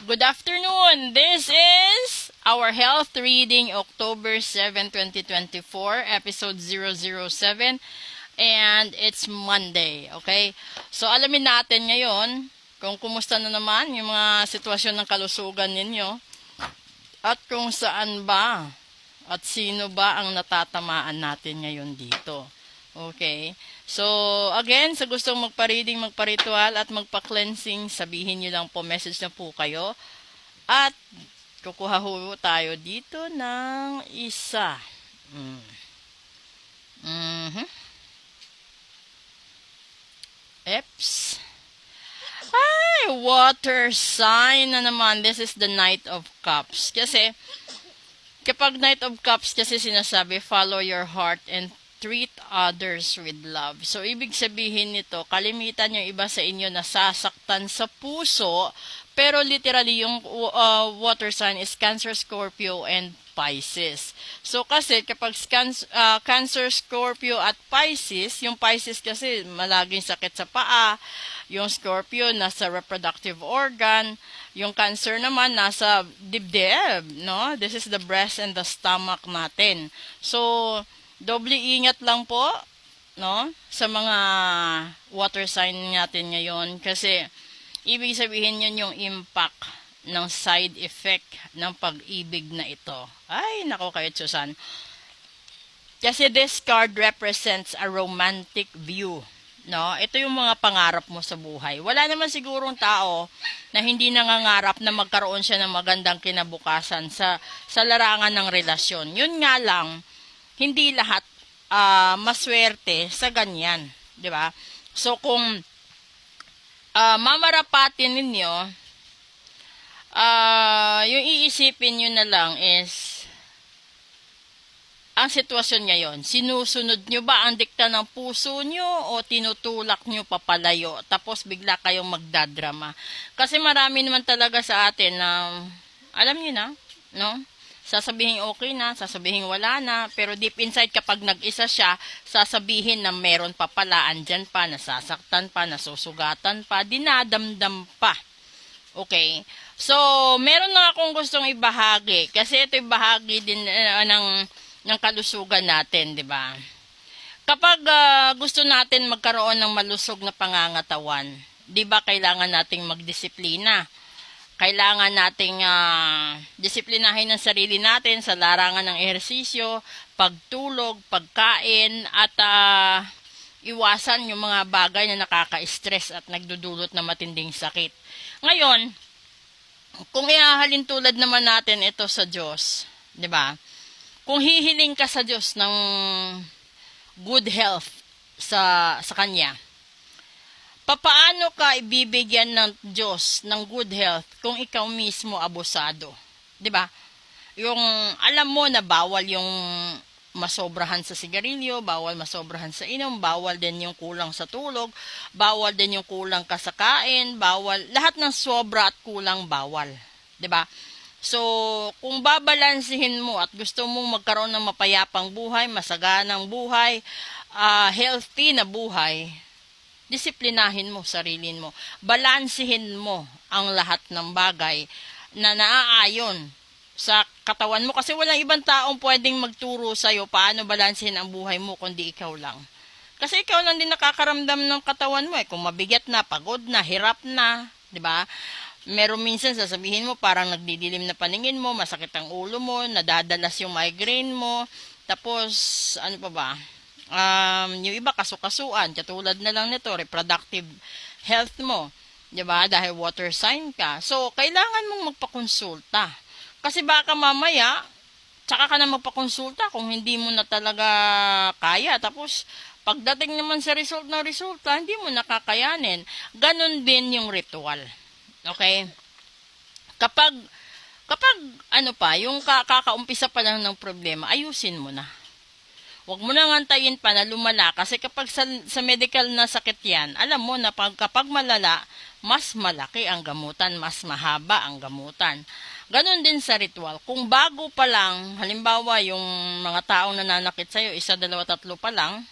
Good afternoon. This is our health reading October 7, 2024, episode 007, and it's Monday, okay? So alamin natin ngayon kung kumusta na naman yung mga sitwasyon ng kalusugan ninyo at kung saan ba at sino ba ang natatamaan natin ngayon dito. Okay? So, again, sa gustong magpa-reading, magpa-ritual at magpa-cleansing, sabihin nyo lang po, message na po kayo. At kukuha ho tayo dito ng isa. Eps. Ay, water sign na naman. This is the Knight of Cups. Kasi, kapag Knight of Cups, kasi sinasabi, follow your heart and treat others with love. So, ibig sabihin nito, kalimitan yung iba sa inyo nasasaktan sa puso, pero literally, yung water sign is Cancer, Scorpio, and Pisces. So, kasi kapag Cancer, Scorpio, at Pisces, yung Pisces kasi malaging sakit sa paa, yung Scorpio nasa reproductive organ, yung Cancer naman nasa dibdib, no? This is the breast and the stomach natin. So, doble ingat lang po, no? Sa mga water sign natin ngayon kasi ibig sabihin yun yung impact ng side effect ng pag-ibig na ito. Ay, nako kayo, Susan. Kasi this card represents a romantic view. No, ito yung mga pangarap mo sa buhay. Wala naman sigurong tao na hindi nangangarap na magkaroon siya ng magandang kinabukasan sa larangan ng relasyon. Yun nga lang, hindi lahat maswerte sa ganyan, 'di ba? So kung mamarapatin ninyo, yung iisipin nyo na lang is ang sitwasyon ngayon, sinusunod nyo ba ang dikta ng puso nyo o tinutulak nyo papalayo tapos bigla kayong magdadrama? Kasi marami naman talaga sa atin na alam nyo na, no? Sasabihin okay na, sasabihin wala na, pero deep inside kapag nag-isa siya, sasabihin na meron pa pala, andyan pa, nasasaktan pa, nasusugatan pa, dinadamdam pa. Okay? So, meron na akong gustong ibahagi, kasi ito yung bahagi din ng kalusugan natin, di ba? Kapag gusto natin magkaroon ng malusog na pangangatawan, di ba kailangan nating magdisiplina? Kailangan nating disiplinahin ng sarili natin sa larangan ng ehersisyo, pagtulog, pagkain, at iwasan yung mga bagay na nakaka-stress at nagdudulot ng matinding sakit. Ngayon, kung ihahalin tulad naman natin ito sa Diyos, di ba? Kung hihiling ka sa Diyos ng good health sa Kanya, papaano ka ibibigyan ng Diyos ng good health kung ikaw mismo abusado? 'Di ba? Yung alam mo na bawal yung masobrahan sa sigarilyo, bawal masobrahan sa inom, bawal din yung kulang sa tulog, bawal din yung kulang ka sa kain, bawal lahat ng sobra at kulang bawal, 'di ba? So, kung babalansihin mo at gusto mong magkaroon ng mapayapang buhay, masaganang buhay, healthy na buhay, disiplinahin mo sarili mo. Balansihin mo ang lahat ng bagay na naaayon sa katawan mo. Kasi walang ibang taong pwedeng magturo sa'yo paano balansihin ang buhay mo kundi ikaw lang. Kasi ikaw lang din nakakaramdam ng katawan mo. Kung mabigat na, pagod na, hirap na, di ba? Meron minsan sasabihin mo parang nagdidilim na paningin mo, masakit ang ulo mo, nadadalas yung migraine mo, tapos ano pa ba? Yung iba kasukasuan, katulad na lang nito, reproductive health mo, 'di ba? Dahil water sign ka. So, kailangan mong magpakonsulta. Kasi baka mamaya, tsaka ka na magpakonsulta kung hindi mo na talaga kaya. Tapos, pagdating naman sa resulta, hindi mo nakakayanin. Ganon din yung ritual. Okay? Kapag ano pa, yung kakaumpisa pa lang ng problema, ayusin mo na. Huwag mo nang antayin pa na lumala kasi kapag sa medical na sakit yan, alam mo na kapag malala, mas malaki ang gamutan, mas mahaba ang gamutan. Ganon din sa ritual. Kung bago pa lang, halimbawa yung mga taong nananakit sa'yo, 1, 2, 3 pa lang,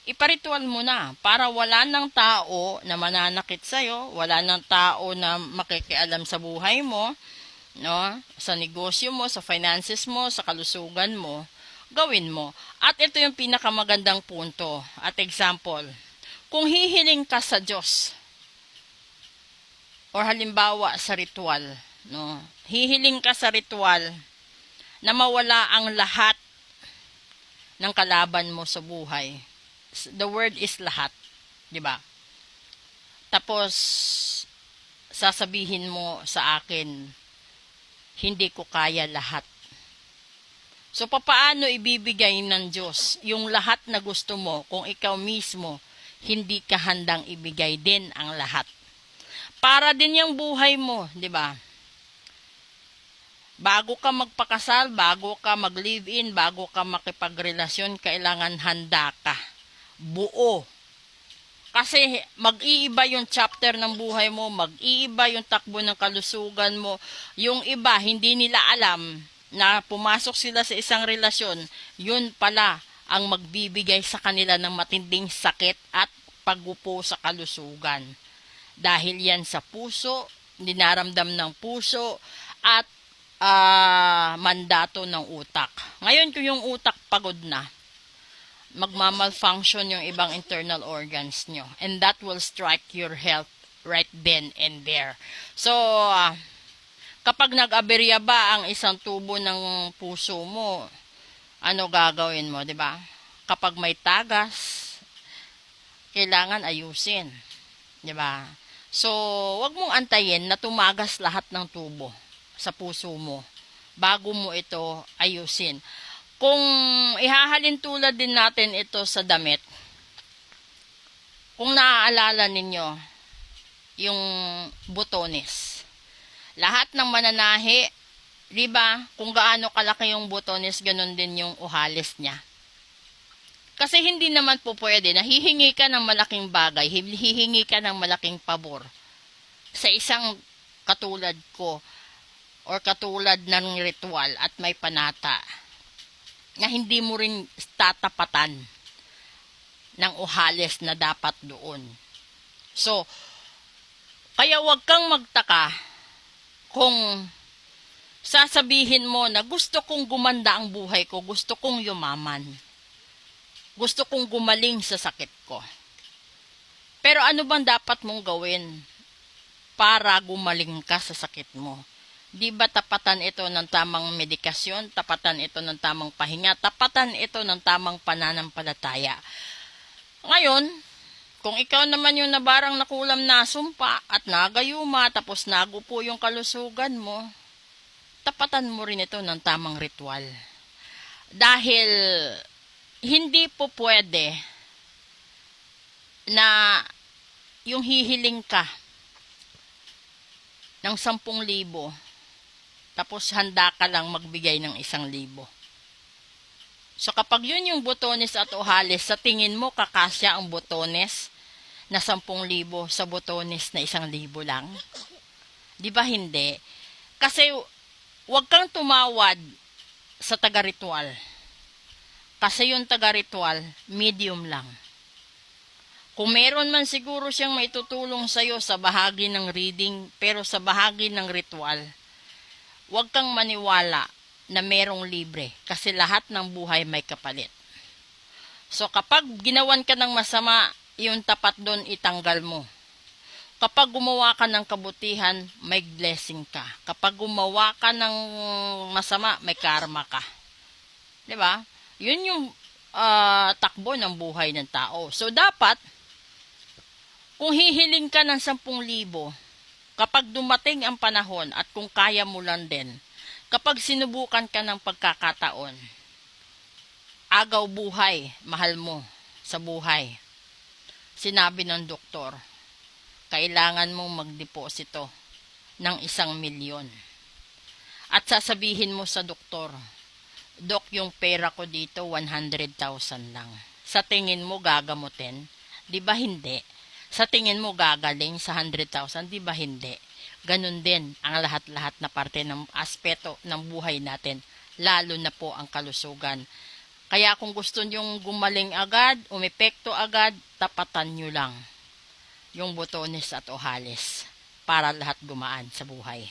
iparitual mo na para wala ng tao na mananakit sa'yo, wala ng tao na makikialam sa buhay mo, no? Sa negosyo mo, sa finances mo, sa kalusugan mo, gawin mo. At ito yung pinakamagandang punto at example. Kung hihiling ka sa Diyos, or halimbawa sa ritual, no? Hihiling ka sa ritual na mawala ang lahat ng kalaban mo sa buhay. The word is lahat, 'di ba? Tapos sasabihin mo sa akin, hindi ko kaya lahat. So papaano ibibigay ng Diyos yung lahat na gusto mo kung ikaw mismo hindi ka handang ibigay din ang lahat? Para din yung buhay mo, 'di ba? Bago ka magpakasal, bago ka mag-live-in, bago ka makipagrelasyon, kailangan handa ka. Buo. Kasi mag-iiba yung chapter ng buhay mo, mag-iiba yung takbo ng kalusugan mo. Yung iba, hindi nila alam na pumasok sila sa isang relasyon, yun pala ang magbibigay sa kanila ng matinding sakit at paggupo sa kalusugan. Dahil yan sa puso, dinaramdam ng puso, at mandato ng utak. Ngayon kung yung utak pagod na, magmamalfunction yung ibang internal organs nyo. And that will strike your health right then and there. So, kapag nag-aberya ba ang isang tubo ng puso mo, ano gagawin mo, di ba? Kapag may tagas, kailangan ayusin. Di ba? So, wag mong antayin na tumagas lahat ng tubo sa puso mo bago mo ito ayusin. Kung ihahalin tulad din natin ito sa damit, kung naaalala ninyo, yung butones. Lahat ng mananahi, di ba, kung gaano kalaki yung butones, ganun din yung uhalis niya. Kasi hindi naman po pwede na hihingi ka ng malaking bagay, hihingi ka ng malaking pabor sa isang katulad ko, or katulad ng ritual at may panata, na hindi mo rin tatapatan ng uhalis na dapat doon. So, kaya wag kang magtaka kung sasabihin mo na gusto kong gumanda ang buhay ko, gusto kong yumaman, gusto kong gumaling sa sakit ko. Pero ano bang dapat mong gawin para gumaling ka sa sakit mo? Di ba tapatan ito ng tamang medikasyon, tapatan ito ng tamang pahinga, tapatan ito ng tamang pananampalataya. Ngayon, kung ikaw naman yung nabarang nakulam na sumpa at nagayuma, tapos nagupo yung kalusugan mo, tapatan mo rin ito ng tamang ritual. Dahil hindi po pwede na yung hihiling ka ng 10,000, tapos handa ka lang magbigay ng 1,000. So kapag yun yung butones at uhalis, sa tingin mo kakasya ang butones na 10,000 sa butones na 1,000 lang? Di ba hindi? Kasi wag kang tumawad sa taga-ritual. Kasi yung taga-ritual, medium lang. Kung meron man siguro siyang maitutulong sa'yo sa bahagi ng reading, pero sa bahagi ng ritual, huwag kang maniwala na merong libre kasi lahat ng buhay may kapalit. So kapag ginawan ka ng masama, yung tapat doon itanggal mo. Kapag gumawa ka ng kabutihan, may blessing ka. Kapag gumawa ka ng masama, may karma ka. 'Di ba? Yun yung takbo ng buhay ng tao. So dapat, kung hihiling ka ng 10,000, kapag dumating ang panahon at kung kaya mo lang din, kapag sinubukan ka ng pagkakataon, agaw buhay, mahal mo sa buhay. Sinabi ng doktor, kailangan mong magdeposito ng 1,000,000. At sasabihin mo sa doktor, Dok, yung pera ko dito 100,000 lang. Sa tingin mo gagamutin? Di ba hindi? Sa tingin mo gagaling sa 100,000, di ba hindi? Ganun din ang lahat-lahat na parte ng aspeto ng buhay natin, lalo na po ang kalusugan. Kaya kung gusto nyong gumaling agad, umepekto agad, tapatan nyo lang yung Botones at Ojales para lahat gumaan sa buhay.